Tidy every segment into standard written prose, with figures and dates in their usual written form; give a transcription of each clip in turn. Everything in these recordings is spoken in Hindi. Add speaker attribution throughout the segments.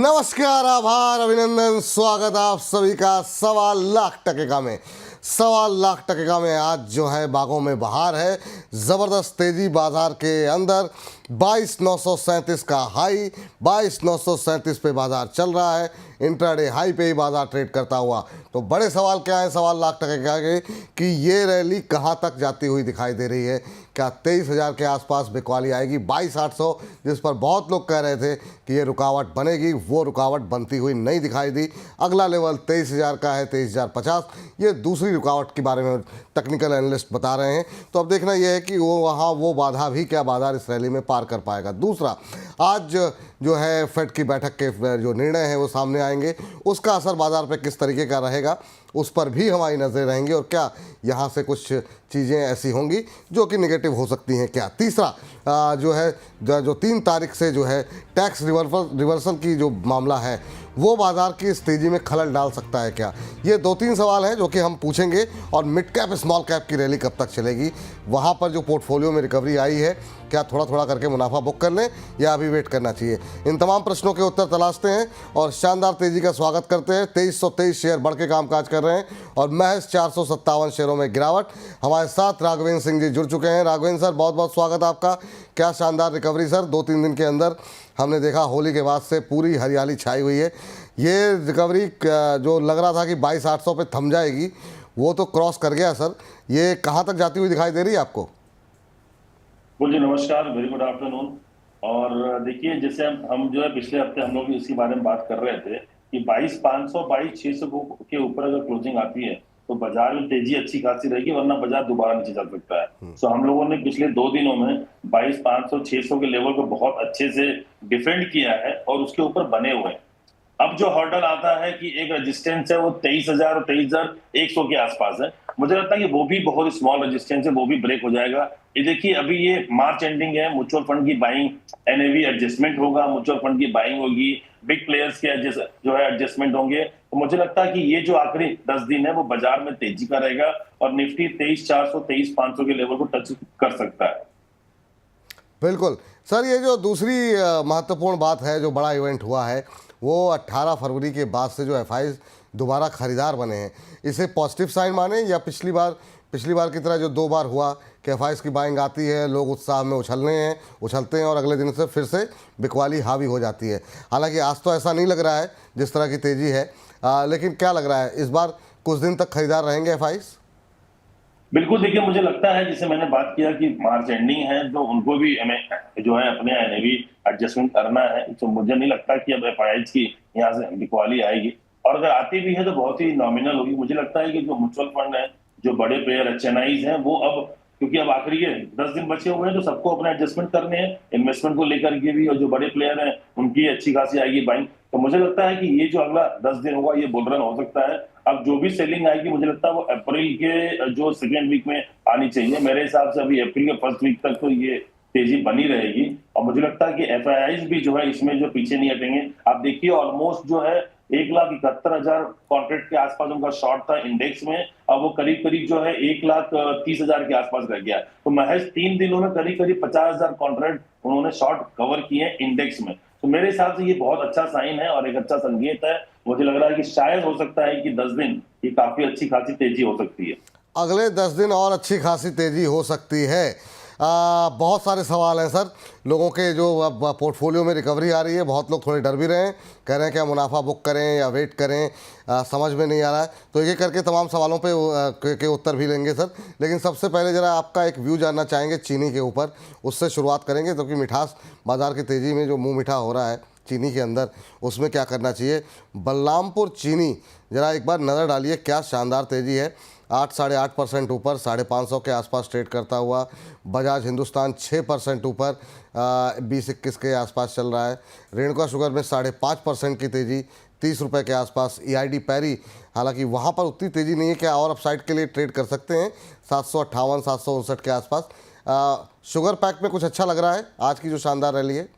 Speaker 1: नमस्कार, आभार, अभिनंदन, स्वागत आप सभी का 1.25 लाख में। 1.25 लाख में आज जो है बागों में बहार है। ज़बरदस्त तेजी बाजार के अंदर 22,937 का हाई, 22,937 पे बाजार चल रहा है। इंट्राडे हाई पे ही बाजार ट्रेड करता हुआ। तो बड़े सवाल क्या है 1.25 लाख के कि ये रैली कहाँ तक जाती हुई दिखाई दे रही है। क्या 23,000 के आसपास बिकवाली आएगी? 22,800 जिस पर बहुत लोग कह रहे थे कि ये रुकावट बनेगी, वो रुकावट बनती हुई नहीं दिखाई दी। अगला लेवल 23,000 का है, 23,050। ये दूसरी रुकावट के बारे में टेक्निकल एनालिस्ट बता रहे हैं। तो अब देखना यह है कि वो वहाँ वो बाधा भी क्या बाजार इस रैली में पार कर पाएगा। दूसरा, आज जो है फेड की बैठक के जो निर्णय हैं वो सामने आएंगे, उसका असर बाजार पे किस तरीके का रहेगा उस पर भी हमारी नज़रें रहेंगी। और क्या यहाँ से कुछ चीज़ें ऐसी होंगी जो कि नेगेटिव हो सकती हैं क्या। तीसरा जो है जो 3 तारीख से जो है टैक्स रिवर्सल की जो मामला है वो बाजार की इस तेज़ी में खलल डाल सकता है क्या। ये 2-3 सवाल हैं जो कि हम पूछेंगे। और मिड कैप स्मॉल कैप की रैली कब तक चलेगी, वहाँ पर जो पोर्टफोलियो में रिकवरी आई है, क्या थोड़ा थोड़ा करके मुनाफा बुक कर लें या अभी वेट करना चाहिए। इन तमाम प्रश्नों के उत्तर तलाशते हैं और शानदार तेज़ी का स्वागत करते हैं। 2323 शेयर बढ़ के कामकाज कर रहे हैं और महज 457 शेयरों में गिरावट। हमारे साथ राघवेंद्र सिंह जी जुड़ चुके हैं। राघवेंद्र सर, बहुत बहुत स्वागत आपका। क्या शानदार रिकवरी सर, 2-3 दिन के अंदर हमने देखा होली के बाद से पूरी हरियाली छाई हुई है। ये रिकवरी जो लग रहा था कि 22,800 पे थम जाएगी, वो तो क्रॉस कर गया सर। ये कहाँ तक जाती हुई दिखाई दे रही है आपको?
Speaker 2: जी नमस्कार, वेरी गुड आफ्टरनून। और देखिए, जैसे हम जो है पिछले हफ्ते हम लोग इसी बारे में बात कर रहे थे कि 22,500 22,600 के ऊपर अगर क्लोजिंग आती है तो बाजार में तेजी अच्छी खासी रहेगी, वरना बाजार दोबारा नीचे चल सकता है। सो हम लोगों ने पिछले 2 दिनों में 22,500 600 के लेवल को बहुत अच्छे से डिफेंड किया है और उसके ऊपर बने हुए हैं। अब जो हर्डल आता है कि एक रेजिस्टेंस है वो 23,000 और 23,100 के आसपास है। मुझे लगता है कि वो भी बहुत स्मॉल रेजिस्टेंस है, वो भी ब्रेक हो जाएगा। ये देखिए, अभी ये मार्च एंडिंग है, म्यूचुअल फंड की बाइंग, एनएवी एडजस्टमेंट होगा, म्यूचुअल फंड की बाइंग होगी, बिग प्लेयर्स के जो है एडजस्टमेंट होंगे। तो मुझे लगता है कि ये जो आखिरी 10 दिन है वो बाजार में तेजी का रहेगा और निफ्टी 23,400 23,500 के लेवल को टच कर सकता है।
Speaker 1: बिल्कुल सर, ये जो दूसरी महत्वपूर्ण बात है, जो बड़ा इवेंट हुआ है, वो 18 फरवरी के बाद से जो एफआईज दोबारा खरीदार बने हैं, इसे पॉजिटिव साइन माने या पिछली बार की तरह जो 2 बार हुआ कि एफआईज की बाइंग आती है, लोग उत्साह में उछलते हैं और अगले दिन से फिर से बिकवाली हावी हो जाती है। हालांकि आज तो ऐसा नहीं लग रहा है जिस तरह की तेज़ी है, लेकिन क्या लग रहा है इस बार कुछ दिन तक खरीदार रहेंगे एफआईज?
Speaker 2: बिल्कुल, देखिए मुझे लगता है, जैसे मैंने बात किया कि मार्च एंडिंग है तो उनको भी हमें जो है अपने एनएवी एडजस्टमेंट करना है। तो मुझे नहीं लगता कि अब एफआईज की यहाँ से बिकवाली आएगी, और अगर आती भी है तो बहुत ही नॉमिनल होगी। मुझे लगता है कि जो म्यूचुअल फंड है, जो बड़े प्लेयर एचएनआईज हैं, वो अब, क्योंकि अब आखिरी ये 10 दिन बचे हुए हैं तो सबको अपना एडजस्टमेंट करने हैं, इन्वेस्टमेंट को लेकर के भी, और जो बड़े प्लेयर हैं उनकी अच्छी खासी आएगी बाइंग। तो मुझे लगता है कि ये जो अगला 10 दिन होगा ये बुल रन हो सकता है। अब जो भी सेलिंग आएगी मुझे लगता है वो अप्रैल के जो 2nd वीक में आनी चाहिए। मेरे हिसाब से अभी अप्रैल के 1st वीक तक तो ये तेजी बनी रहेगी और मुझे लगता है कि एफआईआईज भी जो है इसमें जो पीछे नहीं हटेंगे। आप देखिए, ऑलमोस्ट जो है 1,71,000 कॉन्ट्रैक्ट के आसपास उनका शॉर्ट था इंडेक्स में, अब वो करीब करीब जो है 1,30,000 के आसपास रह गया। तो महज 3 दिनों में करीब करीब 50,000 कॉन्ट्रैक्ट उन्होंने शॉर्ट कवर किए इंडेक्स में। तो मेरे हिसाब से ये बहुत अच्छा साइन है और एक अच्छा संकेत है। मुझे लग रहा है कि शायद हो सकता है कि 10 दिन ये काफी अच्छी खासी तेजी हो सकती है।
Speaker 1: अगले 10 दिन और अच्छी खासी तेज़ी हो सकती है। बहुत सारे सवाल हैं सर, लोगों के जो अब पोर्टफोलियो में रिकवरी आ रही है, बहुत लोग थोड़े डर भी रहे हैं, कह रहे हैं क्या मुनाफा बुक करें या वेट करें, समझ में नहीं आ रहा है। तो ये करके तमाम सवालों के उत्तर भी लेंगे सर। लेकिन सबसे पहले ज़रा आपका एक व्यू जानना चाहेंगे चीनी के ऊपर, उससे शुरुआत करेंगे क्योंकि मिठास बाज़ार की तेज़ी में जो मुँह मीठा हो रहा है चीनी के अंदर, उसमें क्या करना चाहिए। बलरामपुर चीनी ज़रा एक बार नज़र डालिए, क्या शानदार तेज़ी है। 8-8.5% ऊपर, 550 के आसपास ट्रेड करता हुआ। बजाज हिंदुस्तान 6% ऊपर, 20-21 के आसपास चल रहा है। रेणुका शुगर में 5.5% की तेज़ी, 30 रुपये के आसपास। ईआईडी पैरी, हालांकि वहाँ पर उतनी तेज़ी नहीं है, क्या और अपसाइड के लिए ट्रेड कर सकते हैं 758 759 के आसपास। शुगर पैक में कुछ अच्छा लग रहा है आज की जो शानदार रैली है?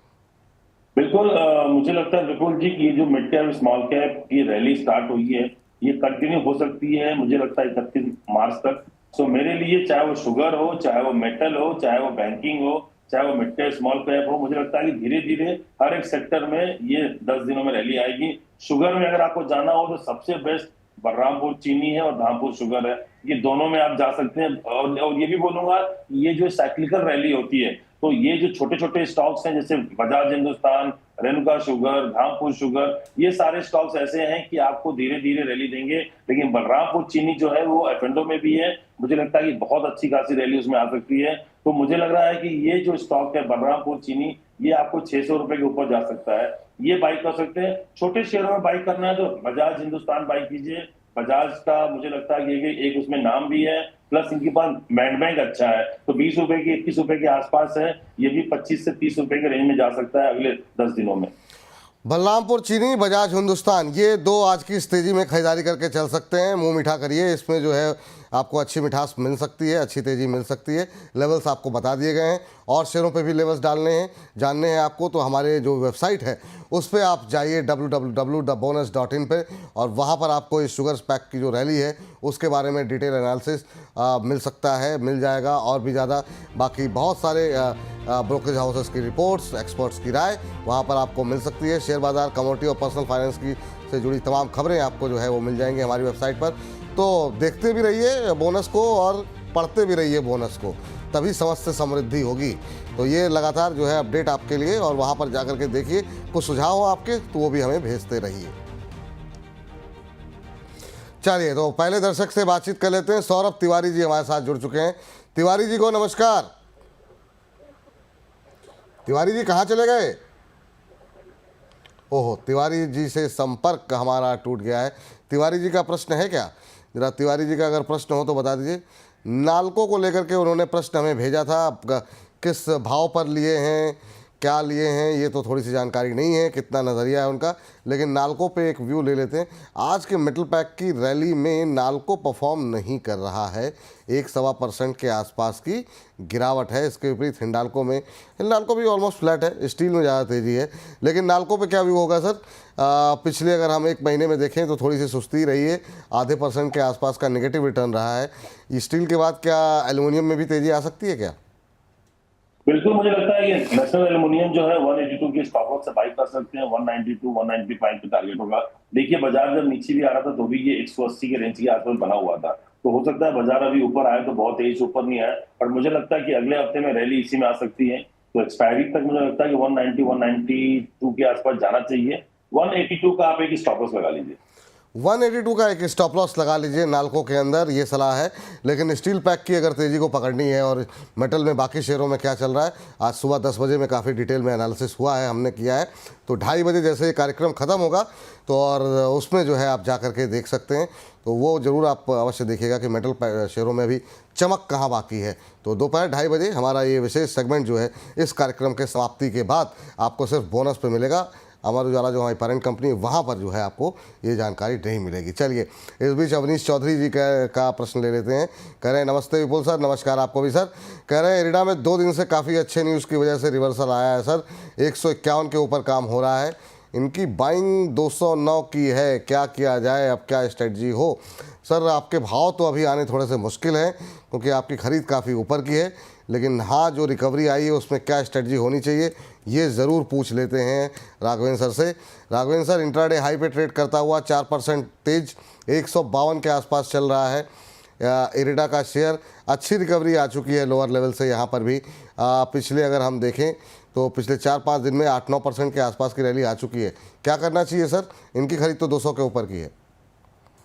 Speaker 2: बिल्कुल, मुझे लगता है विपुल जी कि ये जो मिड कैप स्मॉल कैप की रैली स्टार्ट हुई है ये कंटिन्यू हो सकती है, मुझे लगता है 31 मार्च तक। सो मेरे लिए चाहे वो शुगर हो, चाहे वो मेटल हो, चाहे वो बैंकिंग हो, चाहे वो मिड कैप स्मॉल कैप हो। मुझे लगता है कि धीरे धीरे हर एक सेक्टर में ये 10 दिनों में रैली आएगी। शुगर में अगर आपको जाना हो तो सबसे बेस्ट बलरामपुर चीनी है और धामपुर शुगर है, ये दोनों में आप जा सकते हैं। और ये भी बोलूंगा, ये जो साइक्लिकल रैली होती है, तो ये जो छोटे छोटे स्टॉक्स हैं जैसे बजाज हिंदुस्तान, रेणुका शुगर, धामपुर शुगर, ये सारे स्टॉक्स ऐसे हैं कि आपको धीरे धीरे रैली देंगे। लेकिन बलरामपुर चीनी जो है वो एफएनडो में भी है, मुझे लगता है कि बहुत अच्छी खासी रैली उसमें आ सकती है। तो मुझे लग रहा है कि ये जो स्टॉक है बलरामपुर चीनी, ये आपको 600 रुपए के ऊपर जा सकता है, ये बाई कर सकते हैं। छोटे शेयरों में बाई करना है तो बजाज हिंदुस्तान बाई कीजिए। बजाज का मुझे लगता है कि एक उसमें नाम भी है, प्लस इनके पास लैंड बैंक अच्छा है, तो 20 रुपए की 21 रुपए के आसपास है, ये भी 25 से 30 रुपए के रेंज में जा सकता है अगले 10 दिनों में।
Speaker 1: बलरामपुर चीनी, बजाज हिंदुस्तान, ये दो आज की इस तेज़ी में खरीदारी करके चल सकते हैं। मुंह मीठा करिए, इसमें जो है आपको अच्छी मिठास मिल सकती है, अच्छी तेज़ी मिल सकती है। लेवल्स आपको बता दिए गए हैं और शेयरों पे भी लेवल्स डालने हैं, जानने हैं आपको, तो हमारे जो वेबसाइट है उस पर आप जाइए www.bonus.in पे, और वहाँ पर आपको इस शुगर पैक की जो रैली है उसके बारे में डिटेल एनालिसिस मिल सकता है, मिल जाएगा। और भी ज़्यादा बाकी बहुत सारे ब्रोकरेज हाउसेस की रिपोर्ट्स, एक्सपर्ट्स की राय वहाँ पर आपको मिल सकती है। शेयर बाज़ार, कमोडिटी और पर्सनल फाइनेंस की से जुड़ी तमाम खबरें आपको जो है वो मिल जाएंगी हमारी वेबसाइट पर। तो देखते भी रहिए बोनस को और पढ़ते भी रहिए बोनस को, तभी समझ से समृद्धि होगी। तो ये लगातार जो है अपडेट आपके लिए, और वहाँ पर जाकर के देखिए, कुछ सुझाव हो आपके तो वो भी हमें भेजते रहिए। चलिए, तो पहले दर्शक से बातचीत कर लेते हैं। सौरभ तिवारी जी हमारे साथ जुड़ चुके हैं। तिवारी जी को नमस्कार। तिवारी जी कहाँ चले गए? ओहो, तिवारी जी से संपर्क हमारा टूट गया है। तिवारी जी का प्रश्न है क्या? जरा तिवारी जी का अगर प्रश्न हो तो बता दीजिए। नाल्को को लेकर के उन्होंने प्रश्न हमें भेजा था, किस भाव पर लिए हैं, क्या लिए हैं, ये तो थोड़ी सी जानकारी नहीं है, कितना नज़रिया है उनका। लेकिन नाल्को पे एक व्यू ले लेते हैं। आज के मेटल पैक की रैली में नाल्को परफॉर्म नहीं कर रहा है, 1-1.25% के आसपास की गिरावट है। इसके विपरीत हिंडाल्को भी ऑलमोस्ट फ्लैट है, स्टील में ज़्यादा तेज़ी है। लेकिन नाल्को पे क्या व्यू होगा सर? पिछले अगर हम एक महीने में देखें तो थोड़ी सी सुस्ती रही है, 0.5% के आसपास का नेगेटिव रिटर्न रहा है। स्टील के बाद क्या एल्युमिनियम में भी तेज़ी आ सकती है क्या?
Speaker 2: बिल्कुल, मुझे लगता है कि नेशनल एल्युमिनियम जो है 182 के स्टॉप लॉस से बाई कर सकते हैं। 192 195 पे टारगेट होगा। देखिए, बाजार जब नीचे भी आ रहा था तो भी ये 180 के रेंज के आसपास बना हुआ था, तो हो सकता है बाजार अभी ऊपर आए तो बहुत तेज ऊपर नहीं आए, और मुझे लगता है कि अगले हफ्ते में रैली इसी में आ सकती है। तो एक्सपायरी तक मुझे लगता है कि 190 192 के आसपास जाना चाहिए। 182 का आप एक स्टॉप लॉस लगा लीजिए।
Speaker 1: 182 का एक स्टॉप लॉस लगा लीजिए नाल्को के अंदर, ये सलाह है। लेकिन स्टील पैक की अगर तेज़ी को पकड़नी है, और मेटल में बाकी शेयरों में क्या चल रहा है, आज सुबह 10 बजे में काफ़ी डिटेल में एनालिसिस हुआ है, हमने किया है। तो 2:30 बजे जैसे ये कार्यक्रम ख़त्म होगा तो और उसमें जो है आप जा कर के देख सकते हैं। तो वो ज़रूर आप अवश्य देखिएगा कि मेटल शेयरों में भी चमक कहाँ बाकी है। तो दोपहर 2:30 बजे हमारा ये विशेष सेगमेंट जो है इस कार्यक्रम के समाप्ति के बाद आपको सिर्फ बोनस पे मिलेगा। अमर उजाला जो हमारी पेरेंट कंपनी है वहाँ पर जो है आपको ये जानकारी नहीं मिलेगी। चलिए, इस बीच अवनीश चौधरी जी का प्रश्न ले लेते हैं। कह रहे हैं नमस्ते विपुल सर। नमस्कार आपको भी सर। कह रहे हैं इरिडा में 2 दिन से काफ़ी अच्छे न्यूज़ की वजह से रिवर्सल आया है सर, 151 के ऊपर काम हो रहा है। इनकी बाइंग 209 की है, क्या किया जाए, अब क्या स्ट्रेटजी हो? सर, आपके भाव तो अभी आने थोड़े से मुश्किल हैं क्योंकि आपकी ख़रीद काफ़ी ऊपर की है। लेकिन हाँ, जो रिकवरी आई है उसमें क्या स्ट्रेटजी होनी चाहिए, ये ज़रूर पूछ लेते हैं राघवेंद्र सर से। राघवेंद्र सर, इंट्राडे हाई पे ट्रेड करता हुआ 4% तेज, 152 के आसपास चल रहा है इरिडा का शेयर। अच्छी रिकवरी आ चुकी है लोअर लेवल से यहाँ पर भी। पिछले अगर हम देखें तो पिछले 4-5 दिन में 8-9% के आसपास की रैली आ चुकी है। क्या करना चाहिए सर? इनकी खरीद तो 200 के ऊपर की है।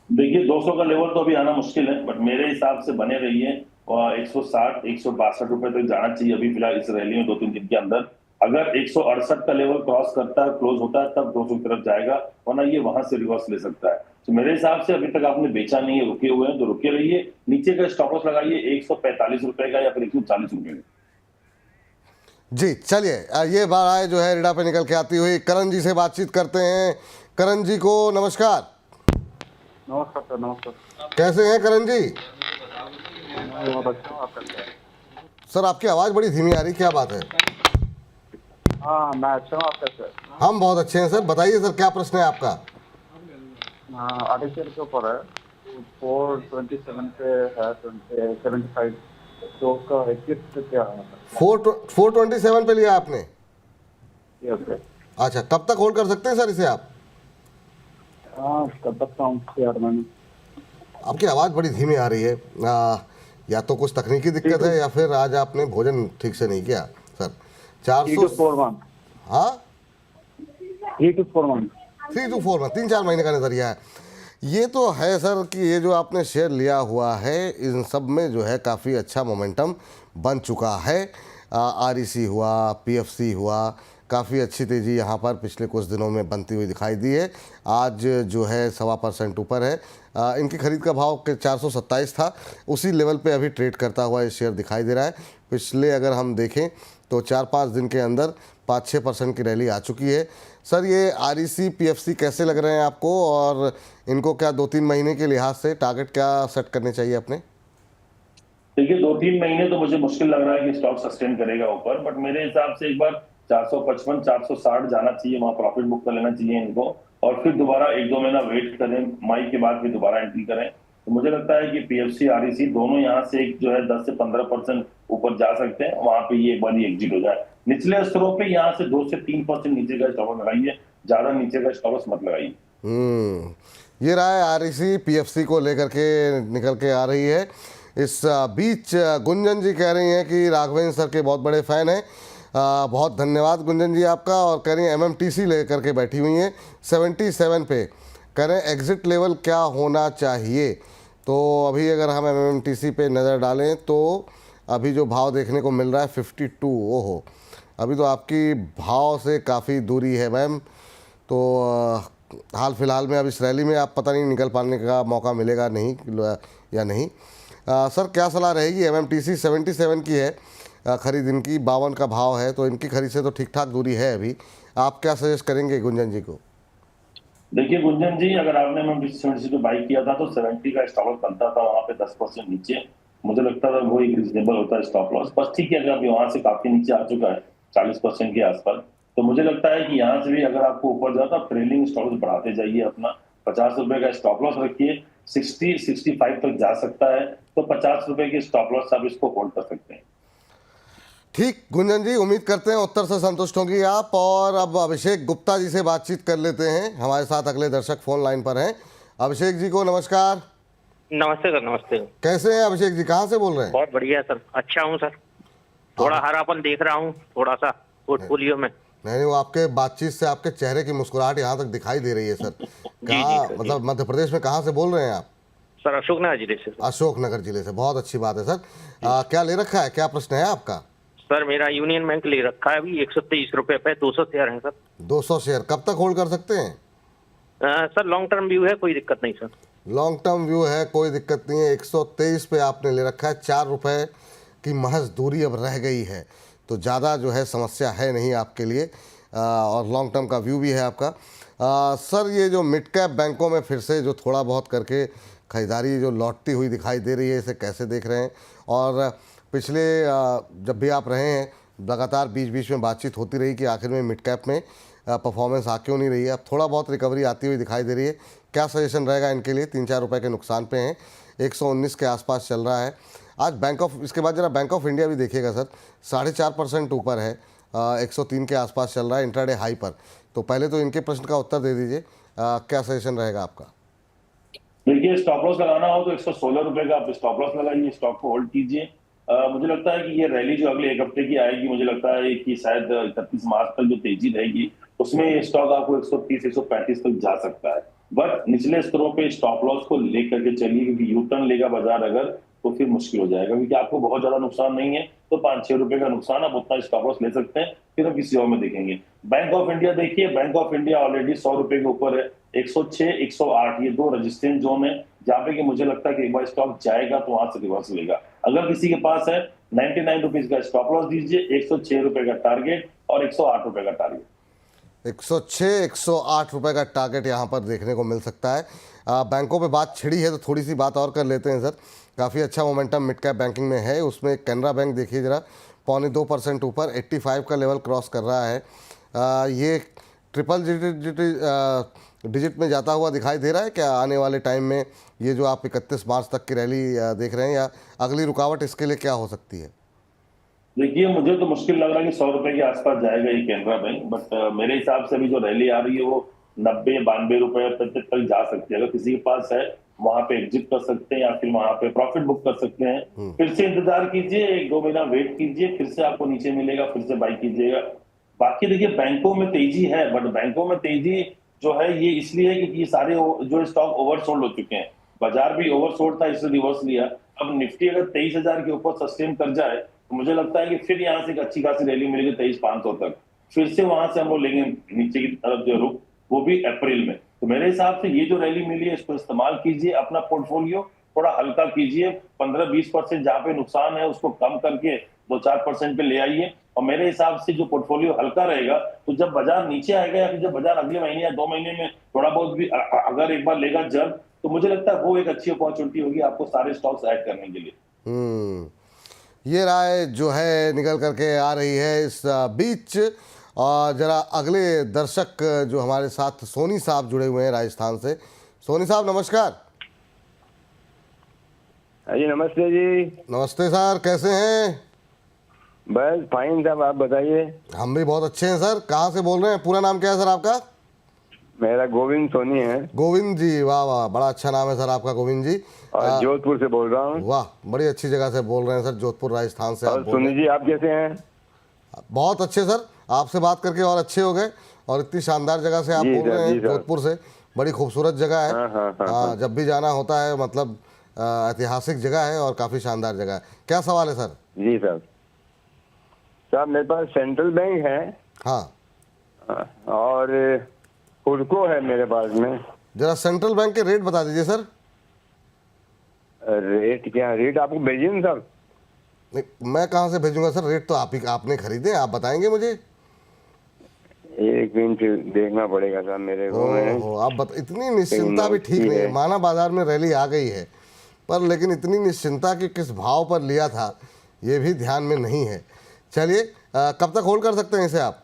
Speaker 2: देखिए, 200 का लेवल तो अभी आना मुश्किल है, बट मेरे हिसाब से बने रहिए और 160 162 रुपए तक जाना चाहिए अभी फिलहाल इस रैली में 2-3 दिन के अंदर। अगर 168 का लेवल क्रॉस करता है, क्लोज होता है, तब 200 की तरफ जाएगा, वरना ये वहां से रिवर्स ले सकता है। तो मेरे हिसाब से अभी तक आपने बेचा नहीं है, रुके हुए हैं, तो रुके रहिए। नीचे का स्टॉप लॉस लगाइए 145 रुपए का या फिर 140 रुपए का।
Speaker 1: जी चलिए, ये बार आए जो है इरिडा पे निकल के आती हुई करण जी से बातचीत करते हैं। करण जी को नमस्कार।
Speaker 3: नमस्कार सर। नमस्कार।
Speaker 1: कैसे हैं करण जी?
Speaker 3: बहुत अच्छा, आप कैसे हैं?
Speaker 1: सर, आपकी आवाज़ बड़ी धीमी आ रही, क्या बात है?
Speaker 3: हाँ, मैं अच्छा हूँ, आप कैसे हैं?
Speaker 1: हम बहुत अच्छे हैं सर। बताइए सर, क्या प्रश्न है आपका?
Speaker 3: हाँ, आधे शेयर के ऊपर है, 427 पे है, 75 तो उसका एग्जिट क्या है?
Speaker 1: 427 पे लिया आपने?
Speaker 3: Yes sir.
Speaker 1: अच्छा, कब तक होल्ड कर सकते हैं सर इसे आप?
Speaker 3: हाँ, कर सकता हूँ यार मैंने।
Speaker 1: आपकी आवाज़ बड़ी धीमी आ रही है। या तो कुछ तकनीकी दिक्कत है या फिर आज आपने भोजन ठीक से नहीं किया सर।
Speaker 3: 3 to 4
Speaker 1: 400।
Speaker 3: मंथ।
Speaker 1: हाँ,
Speaker 3: 3 to 4 मंथ।
Speaker 1: 3 to 4 में 3-4 महीने का नज़रिया है। ये तो है सर कि ये जो आपने शेयर लिया हुआ है इन सब में जो है काफ़ी अच्छा मोमेंटम बन चुका है। REC हुआ, PFC हुआ, काफ़ी अच्छी तेज़ी यहाँ पर पिछले कुछ दिनों में बनती हुई दिखाई दी है। आज जो है 1.25% ऊपर है। इनकी खरीद का भाव के 427 था, उसी लेवल पे अभी ट्रेड करता हुआ ये शेयर दिखाई दे रहा है। पिछले अगर हम देखें तो 4-5 दिन के अंदर 5-6% की रैली आ चुकी है। सर ये REC PFC कैसे लग रहे हैं आपको, और इनको क्या 2-3 महीने के लिहाज से टारगेट क्या सेट करने चाहिए अपने?
Speaker 2: देखिए 2-3 महीने तो मुझे मुश्किल लग रहा है कि स्टॉक सस्टेन करेगा ऊपर, बट मेरे हिसाब से एक बार 455 460 जाना चाहिए, वहां प्रॉफिट बुक कर लेना चाहिए इनको, और फिर दोबारा 1-2 महीना वेट करें, मई के बाद फिर दोबारा एंट्री करें। तो मुझे लगता है कि PFC REC दोनों यहाँ से एक जो है 10 से 15% ऊपर जा सकते हैं, वहां पे ये एक बार एग्जिट हो जाए। निचले स्तरों पे यहाँ से 2 से 3% नीचे का स्टॉप लगाइए, ज्यादा नीचे का स्टॉप मत लगाइए।
Speaker 1: ये रहा है REC PFC को लेकर के निकल के आ रही है। इस बीच गुंजन जी कह रही हैं कि राघवेंद्र सर के बहुत बड़े फ़ैन हैं। बहुत धन्यवाद गुंजन जी आपका। और कह रही हैं MMTC लेकर के बैठी हुई हैं 77 पे। कह रहे हैं एग्ज़िट लेवल क्या होना चाहिए। तो अभी अगर हम MMTC पे नज़र डालें तो अभी जो भाव देखने को मिल रहा है 52। ओहो, अभी तो आपकी भाव से काफ़ी दूरी है मैम। तो हाल फिलहाल में अब इस रैली में आप पता नहीं निकल पाने का मौका मिलेगा नहीं या नहीं। सर क्या सलाह रहेगी? MMTC 77 की है खरीद, इनकी 52 का भाव है, तो इनकी खरीद से तो ठीक ठाक दूरी है अभी। आप क्या सजेस्ट करेंगे गुंजन जी को?
Speaker 2: देखिए गुंजन जी, अगर आपने MMTC पे बाई किया था तो 70 का स्टॉप लॉस बनता था, वहां पे 10% नीचे मुझे लगता था वो एक रीजनेबल होता है स्टॉप लॉस। बस ठीक है, अगर अभी वहां से काफी नीचे आ चुका है 40% के आसपास, तो मुझे लगता है कि यहाँ से भी अगर आपको ऊपर जाता तो ट्रेलिंग स्टॉप लॉस बढ़ाते जाइए अपना। 50 रुपए का स्टॉप लॉस रखिए, 60-65 तक जा सकता है, तो 50 रुपए के स्टॉप लॉस आप इसको होल्ड कर सकते हैं।
Speaker 1: ठीक गुंजन जी, उम्मीद करते हैं उत्तर से संतुष्ट होंगी आप। और अब अभिषेक गुप्ता जी से बातचीत कर लेते हैं, हमारे साथ अगले दर्शक फोन लाइन पर हैं। अभिषेक जी को नमस्कार।
Speaker 4: नमस्ते सर। नमस्ते।
Speaker 1: कैसे हैं अभिषेक जी, कहाँ से बोल रहे हैं?
Speaker 4: बहुत बढ़िया सर, अच्छा हूँ सर। थोड़ा हरापन देख रहा हूँ थोड़ा सा पोर्टफोलियो में।
Speaker 1: नहीं, वो आपके बातचीत से आपके चेहरे की मुस्कुराहट यहाँ तक दिखाई दे रही है सर। कहाँ,
Speaker 4: सर,
Speaker 1: मतलब मध्य प्रदेश में कहाँ से बोल रहे हैं आप?
Speaker 4: सर अशोकनगर जिले से।
Speaker 1: अशोकनगर जिले से, बहुत अच्छी बात है सर। क्या ले रखा है, क्या प्रश्न है आपका?
Speaker 4: सर मेरा यूनियन बैंक ले रखा है अभी 123 रुपए पे, 200 शेयर है सर।
Speaker 1: 200 शेयर कब तक होल्ड कर सकते हैं?
Speaker 4: सर लॉन्ग टर्म व्यू है, कोई दिक्कत नहीं सर।
Speaker 1: लॉन्ग टर्म व्यू है, कोई दिक्कत नहीं है। 123 पे आपने ले रखा है, 4 रुपये की महज दूरी अब रह गई है, तो ज़्यादा जो है समस्या है नहीं आपके लिए। और लॉन्ग टर्म का व्यू भी है आपका। सर ये जो मिड कैप बैंकों में फिर से जो थोड़ा बहुत करके खरीदारी जो लौटती हुई दिखाई दे रही है, इसे कैसे देख रहे हैं? और पिछले जब भी आप रहे हैं लगातार बीच बीच में बातचीत होती रही कि आखिर में मिड कैप में परफॉर्मेंस आ क्यों नहीं रही है। अब थोड़ा बहुत रिकवरी आती हुई दिखाई दे रही है, क्या सजेशन रहेगा इनके लिए? 3-4 रुपये के नुकसान पे हैं, 119 के आसपास चल रहा है आज इसके बाद जरा बैंक ऑफ इंडिया भी देखिएगा सर, 4.5% ऊपर है, 103 के आसपास चल रहा है इंट्राडे हाई पर। तो पहले तो इनके प्रश्न का उत्तर दे दीजिए, क्या सजेशन रहेगा आपका?
Speaker 2: देखिए स्टॉप लॉस लगाना हो तो 116 रुपए का आप स्टॉप लॉस लगाइए, स्टॉक को होल्ड कीजिए। मुझे लगता है कि ये रैली जो अगले 1 हफ्ते की आएगी, मुझे लगता है कि शायद 31 मार्च तक जो तेजी रहेगी उसमें ये स्टॉक आपको 130-135 तक जा सकता है। बट निचले स्तरों पे स्टॉप लॉस को लेकर के चलिए, क्योंकि यू टर्न लेगा बाजार अगर तो फिर मुश्किल हो जाएगा, क्योंकि आपको बहुत ज्यादा नुकसान नहीं है, तो 5-6 रुपए का नुकसान आप उतना स्टॉप लॉस ले सकते हैं, फिर हम किसी और में देखेंगे। बैंक ऑफ इंडिया देखिए, बैंक ऑफ इंडिया ऑलरेडी 100 रुपए के ऊपर है, 106-108 ये 2 रेजिस्टेंस जोन है, जहां पे कि मुझे लगता है कि एक बार स्टॉक जाएगा तो वहां से रिवर्स लेगा। अगर किसी के पास है 99 रुपीज का स्टॉप लॉस दीजिए, 106 रुपए का टारगेट और 108 रुपए का टारगेट।
Speaker 1: 106-108 रुपये का टारगेट यहाँ पर देखने को मिल सकता है। बैंकों पे बात छिड़ी है तो थोड़ी सी बात और कर लेते हैं सर। काफ़ी अच्छा मोमेंटम मिड कैप बैंकिंग में है, उसमें कैनरा बैंक देखिए ज़रा, 0.25% ऊपर 85 का लेवल क्रॉस कर रहा है। ये ट्रिपल डिजिट डिजिट में जाता हुआ दिखाई दे रहा है क्या आने वाले टाइम में? ये जो आप 31 मार्च तक की रैली देख रहे हैं, या अगली रुकावट इसके लिए क्या हो सकती है?
Speaker 2: देखिए, मुझे तो मुश्किल लग रहा है कि 100 रुपए के आसपास जाएगा ये कैनरा बैंक, बट मेरे हिसाब से अभी जो रैली आ रही है वो 90-92 रुपए तक जा सकती है। अगर किसी के पास है वहां पे एग्जिट कर सकते हैं या फिर वहां पे प्रॉफिट बुक कर सकते हैं। फिर से इंतजार कीजिए, 1-2 महीना वेट कीजिए, फिर से आपको नीचे मिलेगा, फिर से बाई कीजिएगा। बाकी देखिए, बैंकों में तेजी है, बट बैंकों में तेजी जो है ये इसलिए है क्योंकि ये सारे जो स्टॉक ओवरसोल्ड हो चुके हैं। बाजार भी ओवरसोल्ड था, इससे रिवर्स लिया। अब निफ्टी अगर 23,000 के ऊपर सस्टेन कर जाए तो मुझे लगता है कि फिर यहाँ से एक अच्छी खासी रैली मिलेगी 23,500 तक। फिर से वहां से हम लोग लेंगे नीचे की तरफ जो रुख, वो भी अप्रैल में। तो मेरे हिसाब से ये जो रैली मिली है इसको इस्तेमाल कीजिए, अपना पोर्टफोलियो थोड़ा हल्का कीजिए, 15-20% जहां पे नुकसान है उसको कम करके 2-4% पे ले आइए। और मेरे हिसाब से जो पोर्टफोलियो हल्का रहेगा तो जब बाजार नीचे आएगा या फिर जब बाजार अगले महीने या 2 महीने में थोड़ा बहुत भी अगर एक बार लेगा जब, तो मुझे लगता है वो एक अच्छी अपॉर्चुनिटी होगी आपको सारे स्टॉक्स ऐड करने के लिए।
Speaker 1: ये राय जो है निकल करके आ रही है इस बीच। और जरा अगले दर्शक जो हमारे साथ सोनी साहब जुड़े हुए हैं राजस्थान से। सोनी साहब नमस्कार।
Speaker 5: जी नमस्ते जी।
Speaker 1: नमस्ते सर, कैसे हैं?
Speaker 5: बस फाइन साहब, आप बताइए।
Speaker 1: हम भी बहुत अच्छे हैं सर। कहाँ से बोल रहे हैं? पूरा नाम क्या है सर आपका?
Speaker 5: मेरा गोविंद सोनी है।
Speaker 1: गोविंद जी, वाह वाह, बड़ा अच्छा नाम है सर आपका गोविंद जी।
Speaker 5: और जोधपुर से बोल रहा हूँ।
Speaker 1: वाह, बड़ी अच्छी जगह से बोल रहे हैं सर, जोधपुर राजस्थान से।
Speaker 5: और सोनी जी आप कैसे हैं?
Speaker 1: बहुत अच्छे सर, आपसे बात करके और अच्छे हो गए। और इतनी शानदार जगह से आप बोल रहे हैं, जोधपुर से। बड़ी खूबसूरत जगह है। हाँ, जब भी जाना होता है, मतलब ऐतिहासिक जगह है और काफ़ी शानदार जगह है। क्या सवाल है सर?
Speaker 5: जी साहब, मेरे पास सेंट्रल बैंक है।
Speaker 1: हाँ,
Speaker 5: और हुडको है मेरे पास में।
Speaker 1: जरा सेंट्रल बैंक के रेट बता दीजिए सर।
Speaker 5: रेट क्या? रेट आपको भेजिए ना साहब।
Speaker 1: नहीं, मैं कहाँ से भेजूंगा सर? रेट तो आपने खरीदे, आप बताएंगे मुझे।
Speaker 5: एक मिनट देखना पड़ेगा साहब मेरे को।
Speaker 1: आप इतनी निश्चिंता भी ठीक नहीं है। माना बाजार में रैली आ गई है, पर लेकिन इतनी निश्चिंता कि किस भाव पर लिया था ये भी ध्यान में नहीं है। चलिए, कब तक होल्ड कर सकते हैं इसे आप?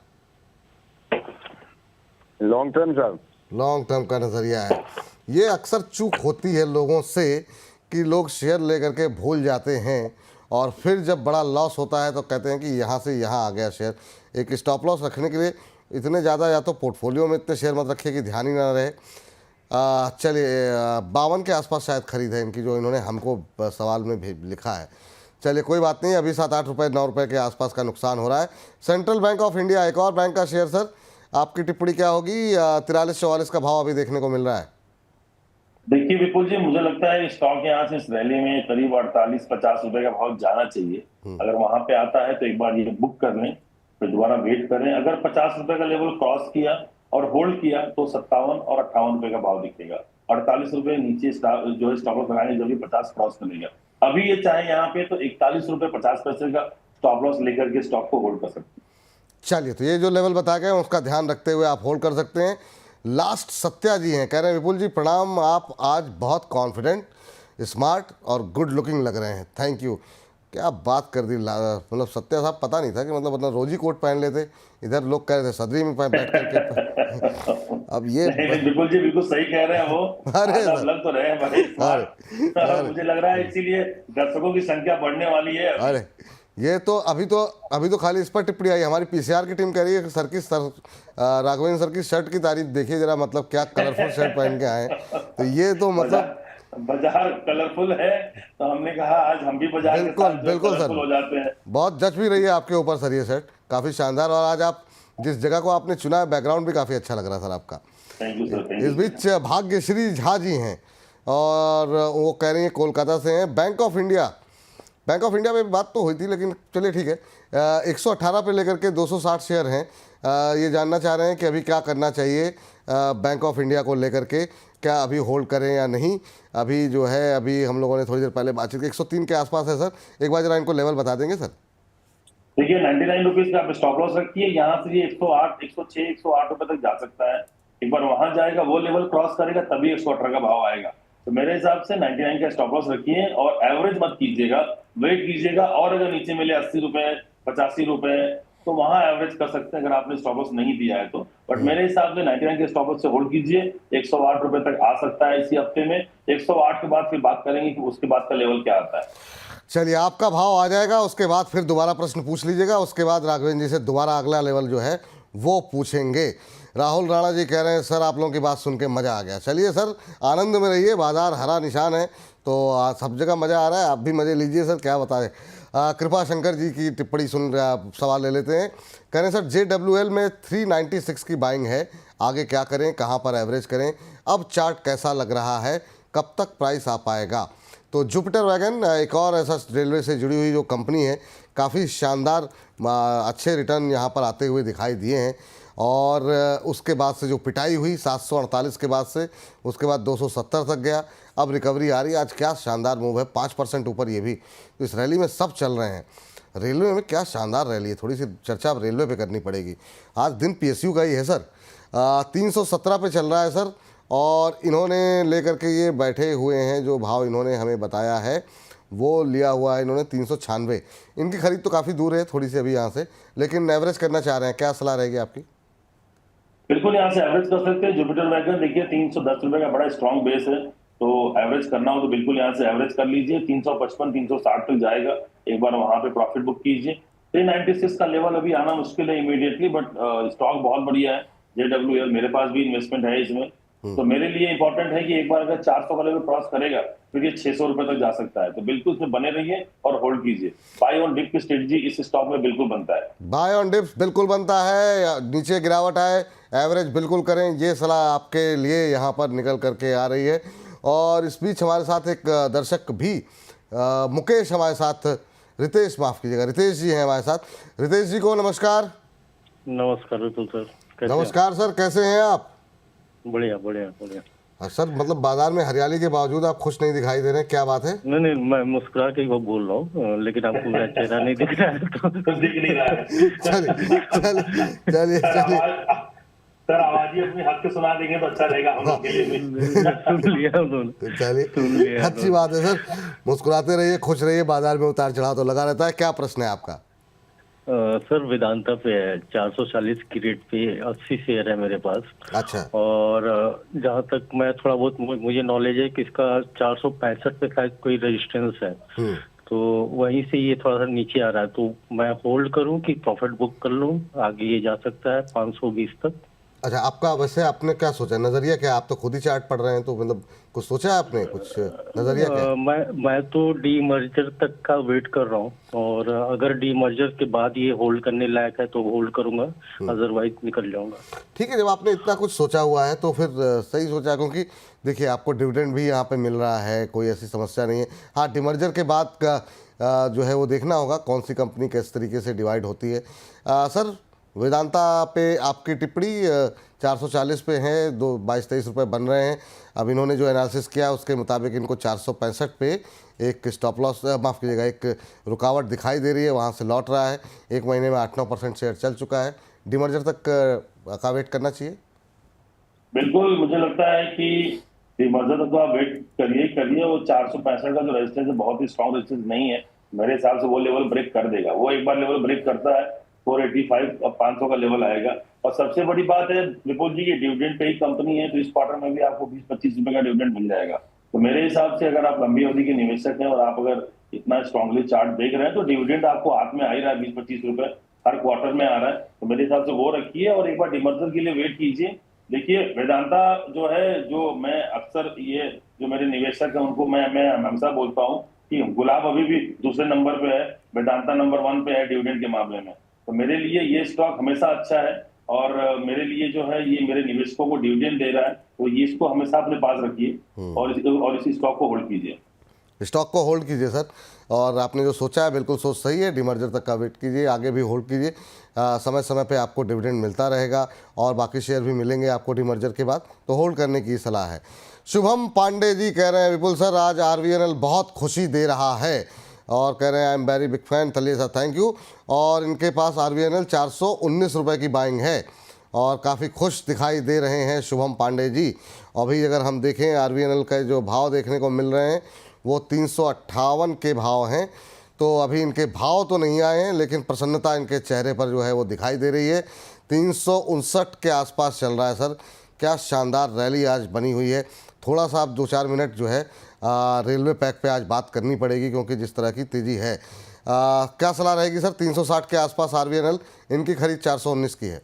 Speaker 5: लॉन्ग टर्म साहब।
Speaker 1: लॉन्ग टर्म का नज़रिया है। ये अक्सर चूक होती है लोगों से कि लोग शेयर लेकर के भूल जाते हैं और फिर जब बड़ा लॉस होता है तो कहते हैं कि यहाँ से यहाँ आ गया शेयर। एक स्टॉप लॉस रखने के लिए इतने ज़्यादा या तो पोर्टफोलियो में इतने शेयर मत रखिए कि ध्यान ही ना रहे। चलिए, 52 के आसपास शायद खरीद है इनकी, जो इन्होंने हमको सवाल में भी लिखा है। चलिए कोई बात नहीं, अभी 7-8 रुपये 9 रुपये के आसपास का नुकसान हो रहा है। सेंट्रल बैंक ऑफ इंडिया, एक और बैंक का शेयर सर, आपकी टिप्पणी क्या होगी? 43-44 का भाव अभी देखने को मिल रहा है।
Speaker 2: देखिए विपुल जी, मुझे लगता है स्टॉक यहाँ से इस रैली में करीब 48-50 रुपए का भाव जाना चाहिए। अगर वहां पे आता है तो एक बार ये बुक कर लें, फिर दोबारा वेट करें। अगर 50 रुपए का लेवल क्रॉस किया और होल्ड किया तो 57 और 58 रुपए का भाव दिखेगा। 48 रुपए नीचे जो है स्टॉप लॉस लगाएंगे, जो भी 50 क्रॉस करेगा। अभी ये चाहे यहाँ पे तो 41 रुपए 50 पैसे का स्टॉप लॉस लेकर के स्टॉक को होल्ड कर सकते हैं।
Speaker 1: चलिए, तो ये जो लेवल बता गए उसका ध्यान रखते हुए आप होल्ड कर सकते हैं। लास्ट सत्या जी हैं, कह रहे हैं विपुल जी प्रणाम, आप आज बहुत कॉन्फिडेंट, स्मार्ट और गुड लुकिंग लग रहे हैं, थैंक यू। क्या बात कर दी, मतलब सत्या साहब पता नहीं था कि मतलब रोज ही कोट पहन लेते। इधर लोग कह रहे थे सदरी में बैठ करके। अब ये
Speaker 2: बिल्कुल जी, बिल्कुल सही कह रहे हैं वो।
Speaker 1: अरे
Speaker 2: लग तो रहे हैं भाई, मुझे लग रहा है इसीलिए दर्शकों की संख्या बढ़ने वाली है।
Speaker 1: अरे ये तो अभी तो खाली इस पर टिप्पणी आई। हमारी पीसीआर की टीम कह रही है कि राघवेंद्र सर की शर्ट की तारीफ देखिए जरा, मतलब क्या कलरफुल शर्ट पहन के आए। तो ये तो मतलब
Speaker 2: बाजार कलरफुल है, तो हमने कहा आज हम भी बाजार के साथ
Speaker 1: बिल्कुल सर
Speaker 2: हो जाते हैं।
Speaker 1: बहुत जच भी रही है आपके ऊपर सर, ये शर्ट काफ़ी शानदार। और आज आप जिस जगह को आपने चुना है, बैकग्राउंड भी काफ़ी अच्छा लग रहा है सर आपका।
Speaker 2: Thank you sir.
Speaker 1: इस बीच भाग्यश्री झा जी हैं और वो कह रही हैं कोलकाता से हैं। बैंक ऑफ इंडिया में बात तो हुई थी, लेकिन चलिए ठीक है। 118 पे लेकर के 260 शेयर हैं। ये जानना चाह रहे हैं कि अभी क्या करना चाहिए बैंक ऑफ इंडिया को लेकर के, क्या अभी होल्ड करें या नहीं। अभी जो है, अभी हम लोगों ने थोड़ी देर पहले बातचीत की, 103 के आसपास है सर। एक बार जरा इनको लेवल बता देंगे सर।
Speaker 2: देखिए 99 रुपीज का आप स्टॉप लॉस रखिए, यहाँ से ये 108, 106, 108 रुपए तक जा सकता है। एक बार वहां जाएगा, वो लेवल क्रॉस करेगा, तभी 118 का भाव आएगा। तो मेरे हिसाब से 99 का स्टॉप लॉस रखिए और एवरेज मत कीजिएगा, वेट कीजिएगा। और अगर नीचे मिले 80 रुपए, 85 रुपए, तो वहां एवरेज कर सकते हैं अगर आपने स्टॉप लॉस नहीं दिया है तो। बट मेरे हिसाब से 99 के स्टॉप लॉस से होल्ड कीजिए, 108 रुपए तक आ सकता है इसी हफ्ते में। 108 के बाद फिर बात करेंगे कि उसके बाद का लेवल क्या आता है।
Speaker 1: चलिए, आपका भाव आ जाएगा, उसके बाद फिर दोबारा प्रश्न पूछ लीजिएगा, उसके बाद राघवेंद्र जी से दोबारा अगला लेवल जो है वो पूछेंगे। राहुल राणा जी कह रहे हैं सर आप लोगों की बात सुन के मज़ा आ गया। चलिए सर, आनंद में रहिए, बाजार हरा निशान है तो सब जगह मज़ा आ रहा है, आप भी मज़े लीजिए सर। क्या बताएं, कृपा शंकर जी की टिप्पणी सुन सवाल ले लेते हैं। कह रहे हैं सर JWL में 396 की बाइंग है, आगे क्या करें, कहाँ पर एवरेज करें, अब चार्ट कैसा लग रहा है, कब तक प्राइस आ पाएगा। तो जुपिटर वैगन एक और ऐसा रेलवे से जुड़ी हुई जो कंपनी है, काफ़ी शानदार अच्छे रिटर्न यहाँ पर आते हुए दिखाई दिए हैं। और उसके बाद से जो पिटाई हुई 748 के बाद से, उसके बाद 270 तक गया, अब रिकवरी आ रही है। आज क्या शानदार मूव है, 5% ऊपर ये भी। तो इस रैली में सब चल रहे हैं। रेलवे में क्या शानदार रैली है, थोड़ी सी चर्चा अब रेलवे पे करनी पड़ेगी। आज दिन PSU का ही है सर, 317 पे चल रहा है सर। और इन्होंने लेकर के ये बैठे हुए हैं, जो भाव इन्होंने हमें बताया है वो लिया हुआ है इन्होंने 396। इनकी खरीद तो काफ़ी दूर है थोड़ी सी अभी यहाँ से, लेकिन एवरेज करना चाह रहे हैं, क्या सलाह रहेगी आपकी?
Speaker 2: बिल्कुल यहाँ से एवरेज कर सकते हैं। जुपिटर वैगन देखिए 310 रुपए का बड़ा स्ट्रॉन्ग बेस है, तो एवरेज करना हो तो बिल्कुल यहाँ से एवरेज कर लीजिए। 355 360 तक जाएगा, एक बार वहां पे प्रॉफिट बुक कीजिए। 396 का लेवल अभी आना मुश्किल है इमीडिएटली, बट स्टॉक बहुत बढ़िया है JWL, मेरे पास भी इन्वेस्टमेंट है इसमें। तो मेरे लिए इंपॉर्टेंट है कि एक बार अगर 400 का लेवल क्रॉस करेगा फिर ये 600 रुपए तक जा सकता है, तो बिल्कुल इसमें बने रहिए और होल्ड कीजिए। बाय ऑन डिप की स्ट्रेटजी इस स्टॉक में बिल्कुल बनता है।
Speaker 1: बाय ऑन डिप्स बिल्कुल बनता है, नीचे गिरावट आए एवरेज बिल्कुल करें, ये सलाह आपके लिए यहाँ पर निकल करके आ रही है। और इस बीच हमारे साथ एक दर्शक भी मुकेश हमारे साथ, रितेश माफ़ कीजिएगा, रितेश जी हैं हमारे साथ। रितेश जी को नमस्कार।
Speaker 6: नमस्कार विपुल सर, कैसे हैं?
Speaker 1: नमस्कार सर, कैसे हैं आप?
Speaker 6: बढ़िया बढ़िया बढ़िया।
Speaker 1: सर मतलब बाजार में हरियाली के बावजूद आप खुश नहीं दिखाई दे रहे हैं, क्या बात है?
Speaker 6: नहीं नहीं, मैं मुस्कुरा के ही वो बोल रहा हूँ, लेकिन आपको मेरा चेहरा नहीं दिख रहा है तो
Speaker 2: कुछ दिख नहीं रहा है।
Speaker 1: चलिए चलिए चलिए चलिए,
Speaker 2: सर आवाज ही अपनी हक से सुना देंगे तो अच्छा रहेगा हम लोग के लिए भी।
Speaker 6: सुन लिया उन्होंने।
Speaker 1: तो चलिए अच्छी बात है सर, मुस्कुराते रहिए, खुश रहिए, बाजार में उतार चढ़ाव तो लगा रहता है। क्या प्रश्न है आपका?
Speaker 6: सर वेदांता पे है, 440 की रेट पे 80 शेयर है मेरे पास।
Speaker 1: अच्छा।
Speaker 6: और जहाँ तक मैं थोड़ा बहुत मुझे नॉलेज है कि इसका 465 पे शायद कोई रेजिस्टेंस है, तो वहीं से ये थोड़ा सा नीचे आ रहा है, तो मैं होल्ड करूं कि प्रॉफिट बुक कर लूं? आगे ये जा सकता है 520 तक।
Speaker 1: अच्छा, आपका वैसे आपने क्या सोचा, नजरिया क्या? आप तो खुद ही चार्ट पढ़ रहे हैं, तो मतलब कुछ सोचा है आपने, कुछ नजरिया क्या?
Speaker 6: मैं तो डीमर्जर तक का वेट कर रहा हूँ, और अगर डीमर्जर के बाद ये होल्ड करने लायक है तो होल्ड करूंगा, अदरवाइज निकल जाऊंगा।
Speaker 1: ठीक है, जब आपने इतना कुछ सोचा हुआ है तो फिर सही सोचा, क्योंकि देखिए आपको डिविडेंड भी यहाँ पे मिल रहा है, कोई ऐसी समस्या नहीं है। हाँ, डीमर्जर के बाद का जो है वो देखना होगा कौन सी कंपनी किस तरीके से डिवाइड होती है। सर वेदांता पे आपकी टिप्पणी 440 पे है, 22-23 रुपये बन रहे हैं। अब इन्होंने जो एनालिसिस किया उसके मुताबिक इनको 465 पे एक स्टॉप लॉस, माफ़ कीजिएगा, एक रुकावट दिखाई दे रही है, वहाँ से लौट रहा है। 1 महीने में 8-9% शेयर चल चुका है। डीमर्जर तक का वेट करना चाहिए?
Speaker 2: बिल्कुल, मुझे लगता है कि डीमर्जर तक तो आप वेट करिए। वो 465 का जो रेजिस्टेंस है बहुत ही स्ट्रॉन्ग रेजिस्टेंस नहीं है, मेरे हिसाब से वो लेवल ब्रेक कर देगा। वो एक बार लेवल ब्रेक करता है 485 और 500 का लेवल आएगा। और सबसे बड़ी बात है विपुल जी, की डिविडेंड पे ही कंपनी है, तो इस क्वार्टर में भी आपको 20-25 रुपए का डिविडेंड मिल जाएगा। तो मेरे हिसाब से अगर आप लंबी अवधि के निवेशक हैं और आप अगर इतना स्ट्रांगली चार्ट देख रहे हैं, तो डिविडेंड आपको हाथ में आ ही रहा है, 20-25 रुपए हर क्वार्टर में आ रहा है। तो मेरे हिसाब से वो रखिए और एक बार डीमर्जर के लिए वेट कीजिए। देखिए वेदांता जो है, जो मैं अक्सर ये जो मेरे निवेशक हैं उनको मैं हमेशा बोलता हूँ कि गुलाब अभी भी दूसरे नंबर पे है, वेदांता नंबर 1 पे है डिविडेंड के मामले में। तो मेरे लिए ये स्टॉक हमेशा अच्छा है, और मेरे लिए जो है ये मेरे निवेशकों को डिविडेंड दे रहा है, तो ये इसको हमेशा अपने पास रखिए और इसी स्टॉक को होल्ड कीजिए।
Speaker 1: स्टॉक को होल्ड कीजिए सर, और आपने जो सोचा है बिल्कुल सोच सही है। डीमर्जर तक का वेट कीजिए, आगे भी होल्ड कीजिए। समय समय पे आपको डिविडेंड मिलता रहेगा और बाकी शेयर भी मिलेंगे आपको डीमर्जर के बाद, तो होल्ड करने की सलाह है। शुभम पांडे जी कह रहे हैं विपुल सर आज RVNL बहुत खुशी दे रहा है, और कह रहे हैं I am very big fan. थलिए सर थैंक यू। और इनके पास RVNL 419 रुपये की बाइंग है और काफ़ी खुश दिखाई दे रहे हैं शुभम पांडे जी। अभी अगर हम देखें RVNL का जो भाव देखने को मिल रहे हैं वो 358 के भाव हैं। तो अभी इनके भाव तो नहीं आए हैं, लेकिन प्रसन्नता इनके चेहरे पर जो है वो दिखाई दे रही है। 359 के आसपास चल रहा है सर। क्या शानदार रैली आज बनी हुई है। थोड़ा सा आप 2-4 मिनट जो है रेलवे पैक पे आज बात करनी पड़ेगी, क्योंकि जिस तरह की तेज़ी है। क्या सलाह रहेगी सर? 360 के आसपास RVNL, इनकी खरीद 419 की है।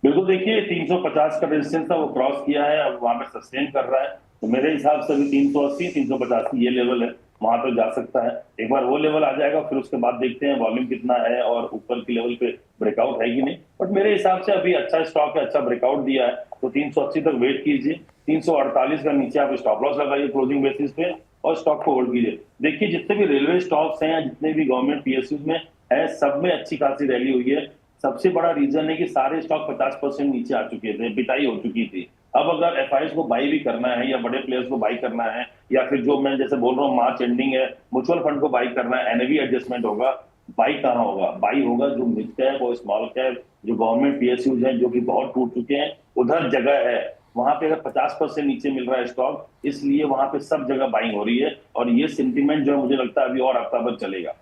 Speaker 2: बिल्कुल, देखिए 350 का रेजिस्टेंस था, वो क्रॉस किया है, अब वहां पे सस्टेन कर रहा है। तो मेरे हिसाब से भी 380 385 ये लेवल है, वहां तक जा सकता है। एक बार वो लेवल आ जाएगा, फिर उसके बाद देखते हैं वॉल्यूम कितना है और ऊपर की लेवल पे ब्रेकआउट है कि नहीं। बट मेरे हिसाब से अभी अच्छा स्टॉक है, अच्छा ब्रेकआउट दिया है, तो 380 तक वेट कीजिए। 348 का नीचे आप स्टॉप लॉस लगाइए क्लोजिंग बेसिस पे और स्टॉक को होल्ड कीजिए। देखिए जितने भी रेलवे स्टॉक्स हैं या जितने भी गवर्नमेंट PSUs में है, सब में अच्छी खासी रैली हुई है। सबसे बड़ा रीजन है कि सारे स्टॉक 50% नीचे आ चुके थे, बिटाई हो चुकी थी। अब अगर FIs को बाई भी करना है या बड़े प्लेयर्स को बाई करना है, या फिर जो मैं जैसे बोल रहा हूँ मार्च एंडिंग है, म्यूचुअल फंड को बाई करना है, NAV एडजस्टमेंट होगा, बाई कहाँ होगा? बाई होगा जो मिड कैप और स्मॉल कैप, जो गवर्नमेंट PSUs हैं जो कि बहुत टूट चुके हैं, उधर जगह है। वहां पे अगर 50% नीचे मिल रहा है स्टॉक, इसलिए वहां पे सब जगह बाइंग हो रही है। और ये सेंटिमेंट जो है मुझे लगता है अभी और हफ्ता भर चलेगा।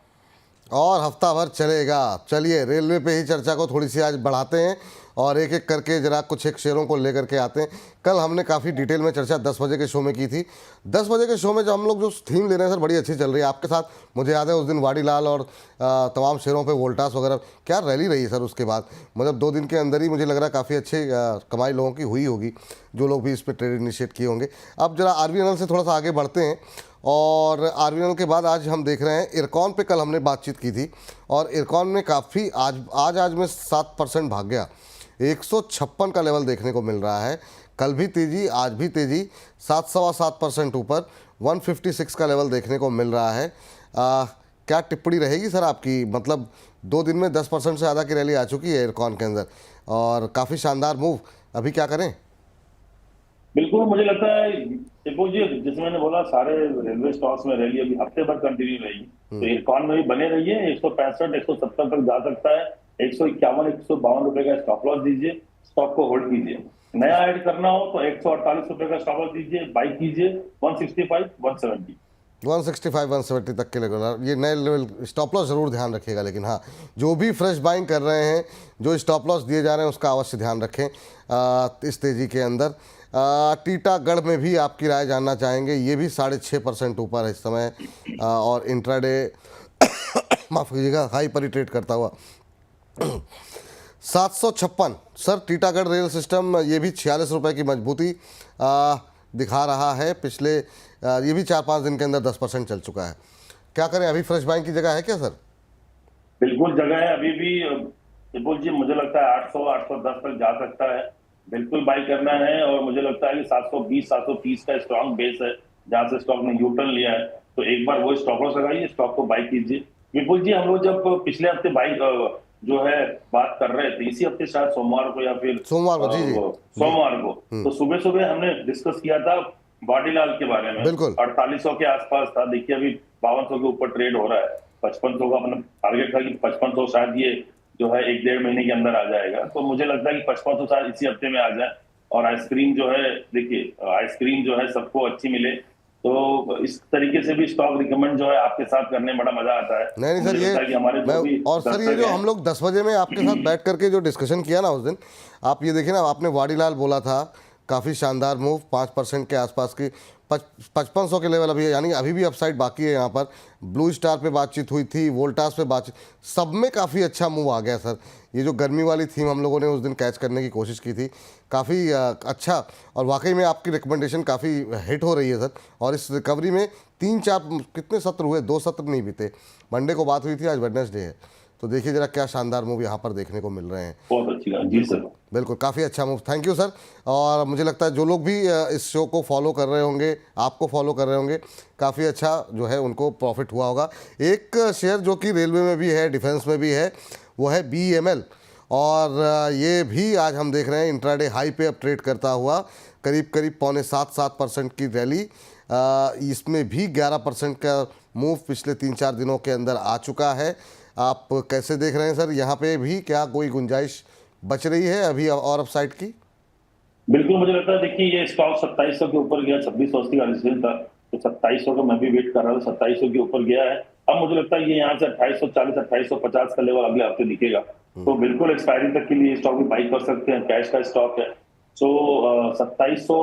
Speaker 1: और हफ्ता भर चलेगा। चलिए रेलवे पे ही चर्चा को थोड़ी सी आज बढ़ाते हैं और एक एक करके जरा कुछ एक शेयरों को लेकर के आते हैं। कल हमने काफ़ी डिटेल में चर्चा 10 बजे के शो में की थी। 10 बजे के शो में जो हम लोग जो थीम ले रहे हैं सर, बड़ी अच्छी चल रही है आपके साथ। मुझे याद है उस दिन वाडीलाल और तमाम शेयरों पे वोल्टास वगैरह क्या रैली रही है सर। उसके बाद मतलब 2 दिन के अंदर ही मुझे लग रहा है काफ़ी अच्छी कमाई लोगों की हुई होगी, जो लोग भी इस पर ट्रेड इनिशिएट किए होंगे। अब जरा RVNL से थोड़ा सा आगे बढ़ते हैं और RVNL के बाद आज हम देख रहे हैं इरकॉन पे कल हमने बातचीत की थी और इरकॉन में काफ़ी आज में 7% भाग गया। 156 का लेवल देखने को मिल रहा है। कल भी तेज़ी, आज भी तेज़ी, 7.25% ऊपर 156 का लेवल देखने को मिल रहा है। क्या टिप्पणी रहेगी सर आपकी? मतलब 2 दिन में 10% से ज़्यादा की रैली आ चुकी है इरकॉन के अंदर और काफ़ी शानदार मूव। अभी क्या करें?
Speaker 2: बिल्कुल, मुझे लगता है जी जैसे मैंने बोला, सारे रेलवे स्टॉक्स में रैली अभी हफ्ते भर कंटिन्यू रहेगी। तो इरकॉन में भी बने रहिए। 165 170 तक जा सकता है। 151 152 रुपए का स्टॉप लॉस दीजिए, स्टॉक को होल्ड कीजिए। नया ऐड करना हो तो 148 रुपए का स्टॉप लॉस दीजिए, बाई कीजिए 165 170
Speaker 1: 165 170 तक के लेवल, ये नए लेवल स्टॉप लॉस ज़रूर ध्यान रखिएगा। लेकिन हाँ, जो भी फ्रेश बाइंग कर रहे हैं, जो स्टॉप लॉस दिए जा रहे हैं, उसका अवश्य ध्यान रखें इस तेज़ी के अंदर। टीटागढ़ में भी आपकी राय जानना चाहेंगे। ये भी 6.5% ऊपर है इस समय और इंट्राडे माफ़ कीजिएगा हाई पर ही ट्रेड करता हुआ। 756 सर टीटागढ़ रेल सिस्टम, ये भी 46 रुपये की मजबूती दिखा रहा है। पिछले ये भी 4-5 दिन के अंदर 10% चल चुका है। क्या करें? अभी फ्रेश बाइंग की जगह है क्या सर?
Speaker 2: बिल्कुल जगह है अभी भी। जी मुझे लगता है 800 810 तक जा सकता है। बिल्कुल बाई करना है। और मुझे लगता है कि 720 730 का स्ट्रॉन्ग बेस है जहां से स्टॉक ने यूटर्न लिया है। तो एक बार वो स्टॉप लॉस लगाइए, स्टॉक को बाई कीजिए। विपुल जी, हम लोग जब पिछले हफ्ते बाई जो है बात कर रहे थे, इसी हफ्ते शायद सोमवार को या फिर
Speaker 1: सोमवार को, जी
Speaker 2: सोमवार को, तो सुबह सुबह हमने डिस्कस किया था वाडीलाल के बारे में। 4800 के आसपास था। देखिए अभी 5200 के ऊपर ट्रेड हो रहा है। 5500 का अपना टारगेट था कि 5500 शायद ये जो है 1-1.5 महीने के अंदर आ जाएगा। तो मुझे लगता है कि 5500 शायद इसी हफ्ते में आ जाए। और आइसक्रीम जो है, देखिए आइसक्रीम जो है सबको अच्छी मिले, तो इस तरीके से भी स्टॉक रिकमेंड जो है आपके साथ करने में बड़ा मजा आता है।
Speaker 1: नहीं सर, ये
Speaker 2: हमारे
Speaker 1: और सर ये जो हम लोग 10 बजे में आपके साथ बैठ करके जो डिस्कशन किया ना उस दिन, आप ये देखिए ना, आपने वाडीलाल बोला था, काफ़ी शानदार मूव, 5% के आसपास की 5500 के लेवल अभी, यानी अभी भी अपसाइड बाकी है। यहाँ पर ब्लू स्टार पे बातचीत हुई थी, वोल्टास पे बातचीत, सब में काफ़ी अच्छा मूव आ गया सर। ये जो गर्मी वाली थीम हम लोगों ने उस दिन कैच करने की कोशिश की थी, काफ़ी अच्छा, और वाकई में आपकी रिकमेंडेशन काफ़ी हिट हो रही है सर। और इस रिकवरी में 3-4 कितने सत्र हुए, 2 सत्र नहीं बीते। मंडे को बात हुई थी, आज वेडनेसडे है। तो देखिए जरा क्या शानदार मूव यहाँ पर देखने को मिल रहे हैं।
Speaker 2: बहुत अच्छी बात जी सर,
Speaker 1: बिल्कुल काफ़ी अच्छा मूव, थैंक यू सर। और मुझे लगता है जो लोग भी इस शो को फॉलो कर रहे होंगे, आपको फॉलो कर रहे होंगे, काफ़ी अच्छा जो है उनको प्रॉफिट हुआ होगा। एक शेयर जो कि रेलवे में भी है, डिफेंस में भी है, वो है BEML। और ये भी आज हम देख रहे हैं इंट्राडे हाई पे अब ट्रेड करता हुआ, करीब 6.75% की रैली। इसमें भी 11% का मूव पिछले 3-4 दिनों के अंदर आ चुका है। आप कैसे देख रहे हैं सर? यहाँ पे भी क्या कोई गुंजाइश बच रही है अभी और अपसाइड की?
Speaker 2: बिल्कुल, मुझे लगता है देखिए ये स्टॉक 2700 के ऊपर गया, 2680 का रेजिस्टेंस था, तो 2700 का मैं भी वेट कर रहा था, 2700 के ऊपर गया है। अब मुझे लगता है ये यहाँ से 2840 2850 का लेवल अगले हफ्ते दिखेगा, तो बिल्कुल एक्सपायरी तक के लिए स्टॉक भी बाई कर सकते हैं, कैश का स्टॉक है। सो 2700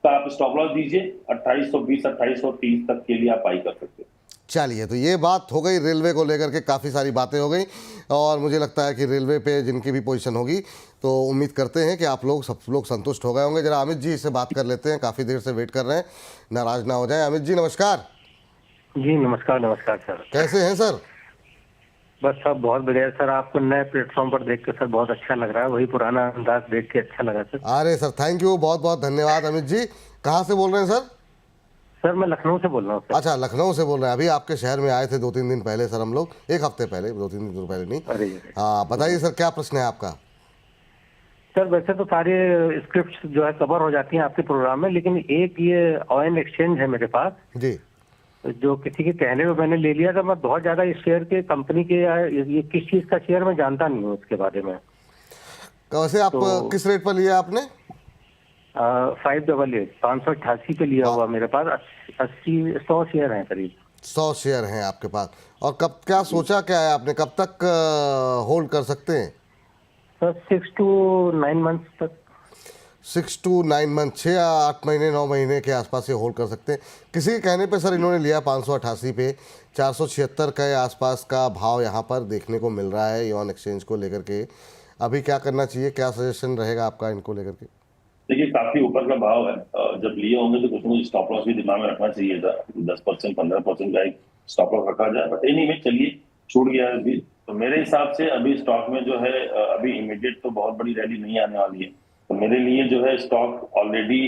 Speaker 2: का आप स्टॉप लॉस दीजिए, 2820 2830 तक के लिए आप बाई कर सकते हैं।
Speaker 1: चलिए, तो ये बात हो गई रेलवे को लेकर के, काफ़ी सारी बातें हो गई और मुझे लगता है कि रेलवे पे जिनकी भी पोजीशन होगी तो उम्मीद करते हैं कि आप लोग सब लोग संतुष्ट हो गए होंगे। जरा अमित जी से बात कर लेते हैं, काफ़ी देर से वेट कर रहे हैं, नाराज ना हो जाए। अमित जी नमस्कार।
Speaker 6: जी नमस्कार। नमस्कार सर।
Speaker 1: कैसे हैं सर?
Speaker 6: बस सब बहुत बढ़िया सर। आपको नए प्लेटफॉर्म पर देख के सर बहुत अच्छा लग रहा है, वही पुराना अंदाज देख के अच्छा लगा सर।
Speaker 1: अरे सर थैंक यू, बहुत बहुत धन्यवाद। अमित जी कहाँ से बोल रहे हैं सर?
Speaker 6: सर मैं लखनऊ से बोल रहा हूँ सर।
Speaker 1: अच्छा, लखनऊ से बोल रहे हैं। अभी आपके शहर में आए थे 2-3 दिन पहले सर हम लोग, एक हफ्ते पहले, 2-3 दिन पहले नहीं।
Speaker 6: अरे
Speaker 1: हाँ बताइए सर, क्या प्रश्न है आपका?
Speaker 6: सर वैसे तो सारे स्क्रिप्ट जो है कवर हो जाती हैं आपके प्रोग्राम में, लेकिन एक ये ऑयन एक्सचेंज है मेरे पास,
Speaker 1: जी।
Speaker 6: जो किसी के कहने में मैंने ले लिया था। मैं बहुत ज्यादा इस शेयर के कंपनी के ये किस चीज का शेयर मैं जानता नहीं हूँ इसके बारे में।
Speaker 1: वैसे आप किस रेट पर लिया आपने?
Speaker 6: 588 588 पे लिया हुआ मेरे पास। 100 शेयर हैं करीब।
Speaker 1: 100 शेयर हैं आपके पास। और कब, क्या सोचा क्या है आपने, कब तक होल्ड कर सकते हैं?
Speaker 6: सर 6 to 9 मंथ्स तक।
Speaker 1: 6 to 9 मंथ, 6 या 8 महीने 9 महीने के आसपास ये होल्ड कर सकते हैं। किसी के कहने पे सर इन्होंने लिया 588 पे, 476 के आसपास का भाव यहाँ पर देखने को मिल रहा है यॉन एक्सचेंज को लेकर के। अभी क्या करना चाहिए, क्या सजेशन रहेगा आपका इनको लेकर के?
Speaker 2: देखिए काफी ऊपर का भाव है, जब लिए होंगे तो कुछ ना कुछ स्टॉप लॉस भी दिमाग में रखना चाहिए था। 10% 15% का एक स्टॉप लॉस रखा जाए, बट एनी में चलिए छूट गया अभी। तो मेरे हिसाब से अभी स्टॉक में जो है अभी इमीडिएट तो बहुत बड़ी रैली नहीं आने वाली है। तो मेरे लिए जो है स्टॉक ऑलरेडी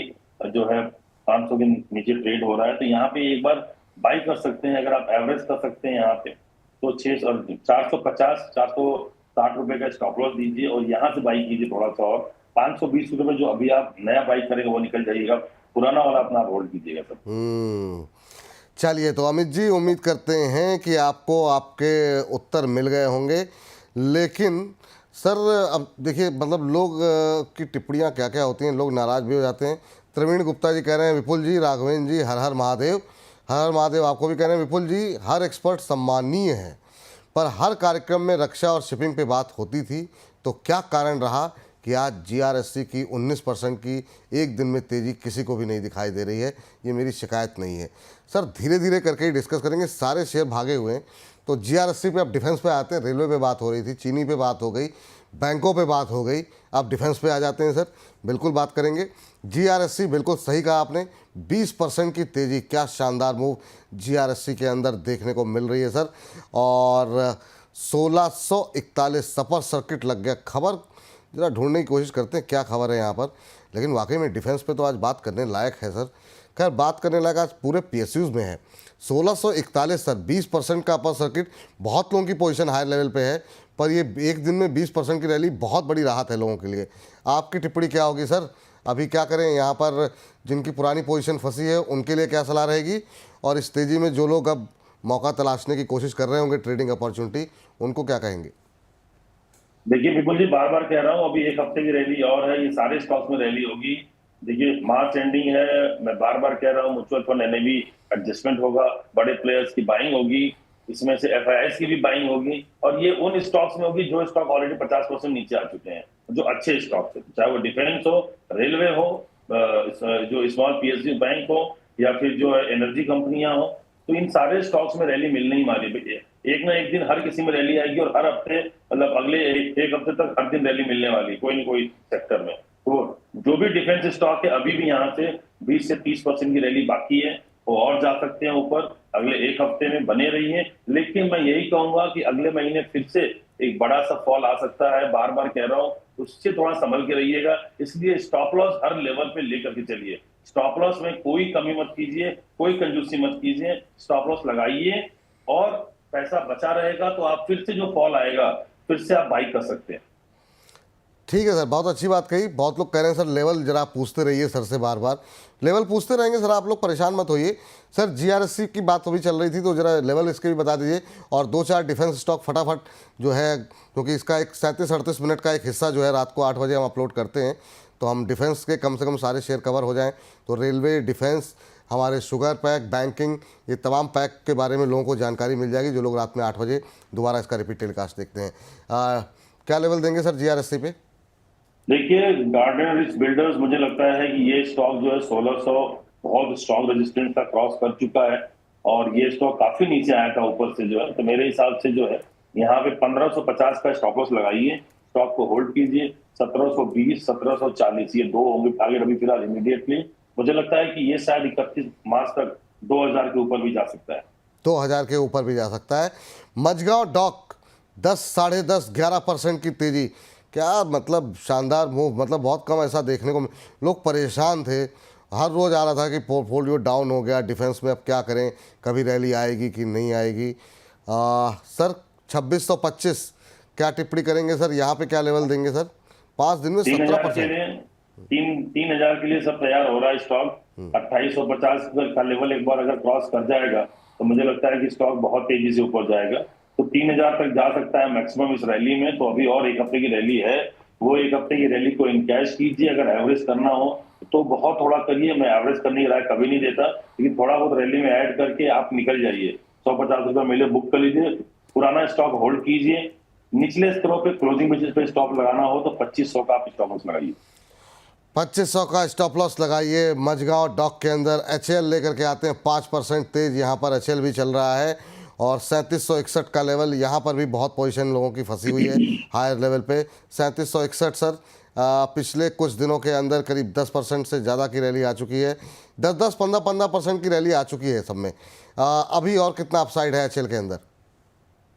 Speaker 2: जो है 500 के नीचे ट्रेड हो रहा है, तो यहाँ पे एक बार बाई कर सकते हैं। अगर आप एवरेज कर सकते हैं यहाँ पे तो 450 460 रुपए का स्टॉप लॉस दीजिए और यहाँ से बाई कीजिए थोड़ा सा, और 520 रुपए में जो अभी आप नया बाई करेंगे वो निकल जाइएगा, पुराना वाला अपना होल्ड कीजिएगा सर।
Speaker 1: चलिए, तो अमित जी उम्मीद करते हैं कि आपको आपके उत्तर मिल गए होंगे। लेकिन सर अब देखिए, मतलब लोग की टिप्पणियाँ क्या क्या होती हैं, लोग नाराज़ भी हो जाते हैं। प्रवीण गुप्ता जी कह रहे हैं विपुल जी, राघवेंद्र जी हर हर महादेव, हर हर महादेव आपको भी कह रहे हैं विपुल जी, हर एक्सपर्ट सम्मानीय है, पर हर कार्यक्रम में रक्षा और शिपिंग पे बात होती थी, तो क्या कारण रहा कि आज जीआरएससी की 19% की एक दिन में तेज़ी किसी को भी नहीं दिखाई दे रही है? ये मेरी शिकायत नहीं है सर, धीरे धीरे करके ही डिस्कस करेंगे। सारे शेयर भागे हुए हैं, तो जीआरएससी पे अब डिफेंस पे आते हैं। रेलवे पे बात हो रही थी, चीनी पे बात हो गई, बैंकों पे बात हो गई, अब डिफेंस पे आ जाते हैं सर, बिल्कुल बात करेंगे। जीआरएससी बिल्कुल सही कहा आपने, 20% की तेज़ी, क्या शानदार मूव जीआरएससी के अंदर देखने को मिल रही है सर। और 1641 सपर सर्किट लग गया। खबर ज़रा ढूंढने की कोशिश करते हैं क्या खबर है यहाँ पर, लेकिन वाकई में डिफेंस पे तो आज बात करने लायक है सर। खैर बात करने लायक आज पूरे पीएसयूज़ में है। 1641 सर, 20% का अपर सर्किट, बहुत लोगों की पोजीशन हायर लेवल पे है, पर ये एक दिन में 20% की रैली बहुत बड़ी राहत है लोगों के लिए। आपकी टिप्पणी क्या होगी सर? अभी क्या करें यहाँ पर, जिनकी पुरानी पोजीशन फंसी है उनके लिए क्या सलाह रहेगी, और इस तेज़ी में जो लोग अब मौका तलाशने की कोशिश कर रहे होंगे, ट्रेडिंग अपॉर्चुनिटी, उनको क्या कहेंगे?
Speaker 2: देखिए विपुल जी, बार बार कह रहा हूँ, अभी एक हफ्ते की रैली और है, ये सारे स्टॉक्स में रैली होगी। देखिए मार्च एंडिंग है, मैं बार बार कह रहा हूँ, म्यूचुअल फंड एनएवी एडजस्टमेंट होगा, बड़े प्लेयर्स की बाइंग होगी, इसमें से एफआईआईस की भी बाइंग होगी, और ये उन स्टॉक्स में होगी जो स्टॉक ऑलरेडी 50% नीचे आ चुके हैं, जो अच्छे स्टॉक्स है, चाहे वो डिफेंस हो, रेलवे हो, जो स्मॉल पीएसयू बैंक हो, या फिर जो एनर्जी कंपनियां हो। तो इन सारे स्टॉक्स में रैली मिलने ही वाली है। एक ना एक दिन हर किसी में रैली आएगी, और हर हफ्ते, मतलब अगले एक हफ्ते तक हर दिन रैली मिलने वाली है कोई ना कोई सेक्टर में। तो जो भी डिफेंस स्टॉक है, अभी भी यहाँ से 20 से 30% की रैली बाकी है, वो और जा सकते हैं ऊपर, अगले एक हफ्ते में बने रहिए। लेकिन मैं यही कहूंगा कि अगले महीने फिर से एक बड़ा सा फॉल आ सकता है, बार बार कह रहा हूँ, उससे थोड़ा संभल के रहिएगा। इसलिए स्टॉप लॉस हर लेवल पे लेकर के चलिए। स्टॉप लॉस में कोई कमी मत कीजिए, कोई कंजूसी मत कीजिए, स्टॉप लॉस लगाइए, और पैसा बचा रहेगा तो आप फिर से जो फॉल आएगा फिर से आप बाई कर सकते हैं।
Speaker 1: ठीक है सर, बहुत अच्छी बात कही। बहुत लोग कह रहे हैं सर लेवल जरा पूछते रहिए सर से, बार बार लेवल पूछते रहेंगे सर, आप लोग परेशान मत होइए सर। जीआरएससी की बात अभी चल रही थी, तो जरा लेवल इसके भी बता दीजिए, और 2-4 डिफेंस स्टॉक फटाफट जो है, क्योंकि इसका एक 37-38 मिनट का एक हिस्सा जो है रात को 8 बजे हम अपलोड करते हैं, तो हम डिफेंस के कम से कम सारे शेयर कवर हो जाएं। तो रेलवे, डिफेंस, हमारे शुगर पैक, बैंकिंग, ये तमाम पैक के बारे में लोगों को जानकारी मिल जाएगी जो लोग रात में 8 बजे दोबारा इसका रिपीट टेलीकास्ट देखते हैं। क्या लेवल देंगे सर GRSC पे?
Speaker 2: देखिए, गार्डन रिच बिल्डर्स, मुझे लगता है कि ये स्टॉक जो है 1600 बहुत स्ट्रॉन्ग रेजिस्टेंस का क्रॉस कर चुका है और ये स्टॉक काफी नीचे आया था ऊपर से जो है। तो मेरे हिसाब से जो है यहाँ पे 1550 का स्टॉप लॉस लगाइए, स्टॉक को होल्ड कीजिए। 1720, 1740 ये दो होंगे टारगेट अभी फिलहाल इमीडिएटली। मुझे लगता है कि ये शायद 31 मार्च तक 2000 के ऊपर भी जा सकता है।
Speaker 1: 2000 के ऊपर भी जा सकता है। मझगांव डॉक 10, साढ़े 10, 11% की तेजी, क्या मतलब शानदार मूव, मतलब बहुत कम ऐसा देखने को लोग परेशान थे, हर रोज़ आ रहा था कि पोर्टफोलियो डाउन हो गया, डिफेंस में अब क्या करें, कभी रैली आएगी कि नहीं आएगी। सर 2625 क्या टिप्पणी करेंगे सर, यहाँ पे क्या लेवल देंगे सर? 5 दिन में 17%।
Speaker 2: 3000 के लिए सब तैयार हो रहा है स्टॉक। 2850 का लेवल एक बार अगर क्रॉस कर जाएगा तो मुझे लगता है कि स्टॉक बहुत तेजी से ऊपर जाएगा। तो 3000 तक जा सकता है मैक्सिमम इस रैली में। तो अभी और एक हफ्ते की रैली है, वो एक हफ्ते की रैली को इनकैश कीजिए। अगर एवरेज करना हो तो बहुत थोड़ा करिए, मैं एवरेज करने की राय कभी नहीं देता, लेकिन थोड़ा बहुत रैली में ऐड करके आप निकल जाइए। 150 रुपये मिले बुक कर लीजिए, पुराना स्टॉक होल्ड कीजिए। निचले स्तरों पे क्लोजिंग बेसिस पे स्टॉप लगाना हो तो 2500 का आप स्टॉप लॉस लगाइए।
Speaker 1: 2500 का स्टॉप लॉस लगाइए। मझगांव डॉक के अंदर HL लेकर के आते हैं 5% तेज, यहाँ पर HL भी चल रहा है और 3761 का लेवल, यहाँ पर भी बहुत पोजीशन लोगों की फंसी हुई है हायर लेवल पे। 3761 सर, पिछले कुछ दिनों के अंदर करीब 10% से ज़्यादा की रैली आ चुकी है, 10-10, 15-15% की रैली आ चुकी है सब में। अभी और कितना अपसाइड है HL के अंदर?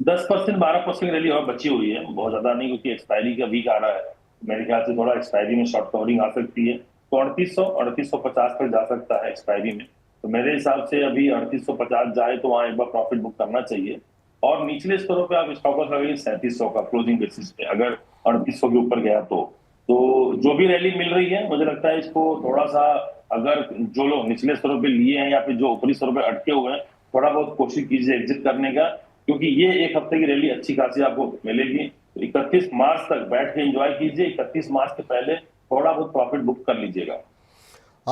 Speaker 2: 10%, 12% रैली और बची हुई है, बहुत ज्यादा नहीं, क्योंकि एक्सपायरी का वीक आ रहा है। मेरे ख्याल से थोड़ा एक्सपायरी में शॉर्ट कवरिंग आ सकती है, तो 3850 तक जा सकता है एक्सपायरी में। तो मेरे हिसाब से अभी 3850 जाए तो वहां एक बार प्रॉफिट बुक करना चाहिए। और निचले स्तरों पे आप स्टॉप लॉस लगाइए 3700 का क्लोजिंग बेसिस पे, अगर 3800 के ऊपर गया तो जो भी रैली मिल रही है मुझे लगता है इसको थोड़ा सा, अगर जो लोग निचले स्तरों पे लिए हैं या फिर जो ऊपरी स्तरों पे अटके हुए हैं, थोड़ा बहुत कोशिश कीजिए एग्जिट करने का, क्योंकि ये एक हफ्ते की रैली अच्छी खासी आपको मिलेगी। तो 31 मार्च तक बैठ के एंजॉय कीजिए, 31 मार्च के पहले थोड़ा बहुत प्रॉफिट बुक कर लीजिएगा।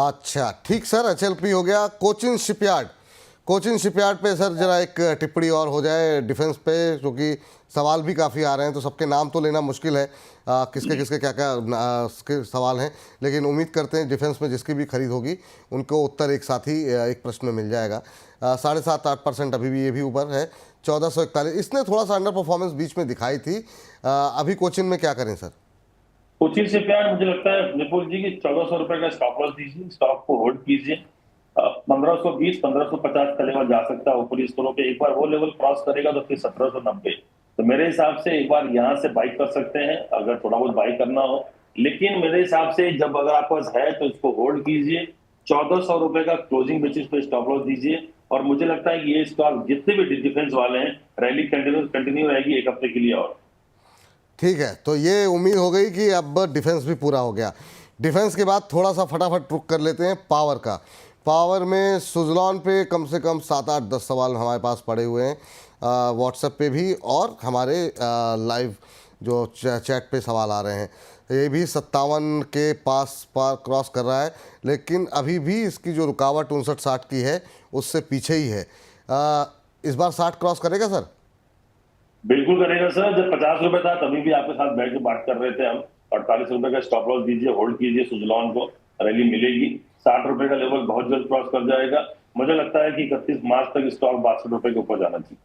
Speaker 1: अच्छा ठीक सर, HLP हो गया। कोचिन शिपयार्ड पे सर जरा एक टिप्पणी और हो जाए डिफेंस पे, क्योंकि सवाल भी काफ़ी आ रहे हैं, तो सबके नाम तो लेना मुश्किल है, किसके किसके क्या क्या सवाल हैं, लेकिन उम्मीद करते हैं डिफेंस में जिसकी भी खरीद होगी उनको उत्तर एक साथ ही एक प्रश्न में मिल जाएगा। 7.5-8% अभी भी ये भी ऊपर है। 1441, इसने थोड़ा सा अंडर परफॉर्मेंस बीच में दिखाई थी, अभी कोचिन में क्या करें सर?
Speaker 2: कोचिन शिपयार्ड मुझे लगता है निपुल जी की 1400 रुपए का स्टॉप लॉस दीजिए, स्टॉक को होल्ड कीजिए। 1520, 1550 का लेवल जा सकता है ऊपरी स्तरों पे, एक बार वो लेवल क्रॉस करेगा तो फिर 1790। तो मेरे हिसाब से एक बार यहाँ से बाई कर सकते हैं अगर थोड़ा बहुत बाई करना हो, लेकिन मेरे हिसाब से जब अगर आपके पास है तो इसको होल्ड कीजिए। 1400 रुपए का क्लोजिंग बेसिस पे स्टॉप लॉस दीजिए। और मुझे लगता है कि ये स्टॉक जितने भी डिफेंस वाले हैं, रैली कंटिन्यू रहेगी एक हफ्ते के लिए और।
Speaker 1: ठीक है, तो ये उम्मीद हो गई कि अब डिफेंस भी पूरा हो गया। डिफेंस के बाद थोड़ा सा फटाफट रुक कर लेते हैं पावर का। पावर में सुजलॉन पे कम से कम 7-8-10 सवाल हमारे पास पड़े हुए हैं, व्हाट्सएप पे भी और हमारे लाइव जो चैट पे सवाल आ रहे हैं। ये भी 57 के पास पार क्रॉस कर रहा है, लेकिन अभी भी इसकी जो रुकावट 59-60 की है उससे पीछे ही है। इस बार 60 क्रॉस करेगा सर?
Speaker 2: बिल्कुल करेगा सर। जब 50 रुपए था तभी भी आपके साथ बैठ के बात कर रहे थे हम। 48 रुपए का स्टॉप लॉस दीजिए, होल्ड कीजिए, सुजलॉन को रैली मिलेगी। 60 रुपए का लेवल बहुत जल्द क्रॉस कर जाएगा। मुझे लगता है कि 31 मार्च तक स्टॉक 62 रुपए के ऊपर जाना चाहिए।